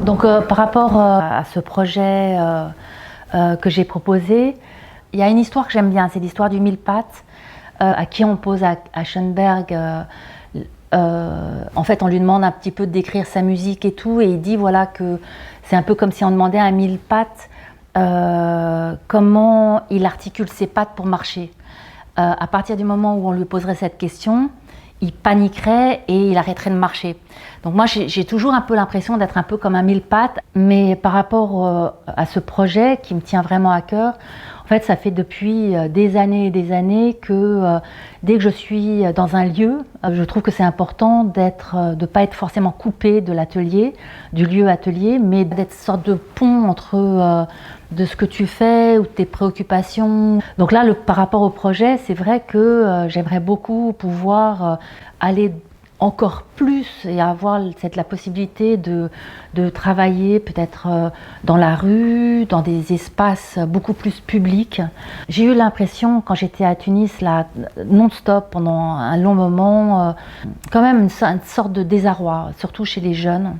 Donc par rapport à ce projet que j'ai proposé, il y a une histoire que j'aime bien, c'est l'histoire du mille-pattes, à qui on pose à Schoenberg, en fait on lui demande un petit peu de décrire sa musique et tout, et il dit voilà que c'est un peu comme si on demandait à un mille-pattes comment il articule ses pattes pour marcher. À partir du moment où on lui poserait cette question, il paniquerait et il arrêterait de marcher. Donc moi j'ai toujours un peu l'impression d'être un peu comme un mille-pattes, mais par rapport à ce projet qui me tient vraiment à cœur, en fait ça fait depuis des années et des années que dès que je suis dans un lieu, je trouve que c'est important de ne pas être forcément coupé de l'atelier, du lieu atelier, mais d'être une sorte de pont entre de ce que tu fais ou tes préoccupations. Donc là, par rapport au projet, c'est vrai que j'aimerais beaucoup pouvoir aller encore plus et avoir la possibilité de travailler peut-être dans la rue, dans des espaces beaucoup plus publics. J'ai eu l'impression, quand j'étais à Tunis, là, non-stop, pendant un long moment, quand même une sorte de désarroi, surtout chez les jeunes.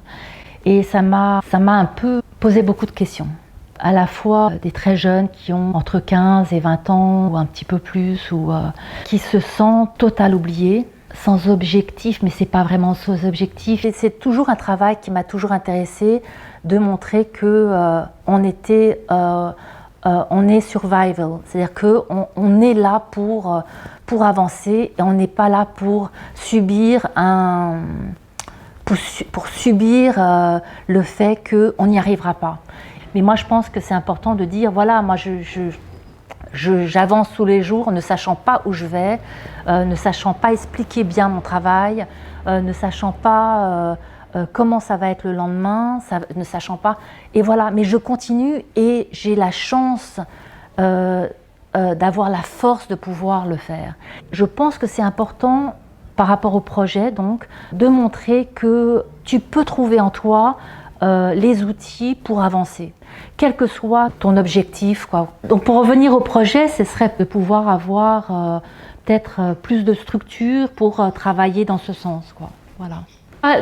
Et ça m'a un peu posé beaucoup de questions. À la fois des très jeunes qui ont entre 15 et 20 ans, ou un petit peu plus, ou qui se sentent total oubliés, sans objectif, mais c'est pas vraiment sans objectif. Et c'est toujours un travail qui m'a toujours intéressée, de montrer que on est survival, c'est-à-dire qu'on est là pour avancer et on n'est pas là pour subir le fait qu'on n'y arrivera pas. Mais moi je pense que c'est important de dire voilà, moi j'avance tous les jours ne sachant pas où je vais, ne sachant pas expliquer bien mon travail, ne sachant pas comment ça va être le lendemain, ne sachant pas. Et voilà, mais je continue et j'ai la chance d'avoir la force de pouvoir le faire. Je pense que c'est important par rapport au projet, donc, de montrer que tu peux trouver en toi les outils pour avancer, quel que soit ton objectif, quoi. Donc pour revenir au projet, ce serait de pouvoir avoir peut-être plus de structure pour travailler dans ce sens, quoi. Voilà.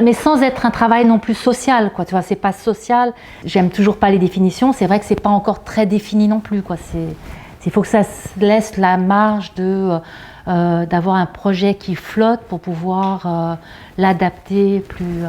Mais sans être un travail non plus social, quoi. Tu vois, c'est pas social. J'aime toujours pas les définitions. C'est vrai que c'est pas encore très défini non plus, quoi. Il faut que ça se laisse la marge d'avoir un projet qui flotte pour pouvoir l'adapter plus.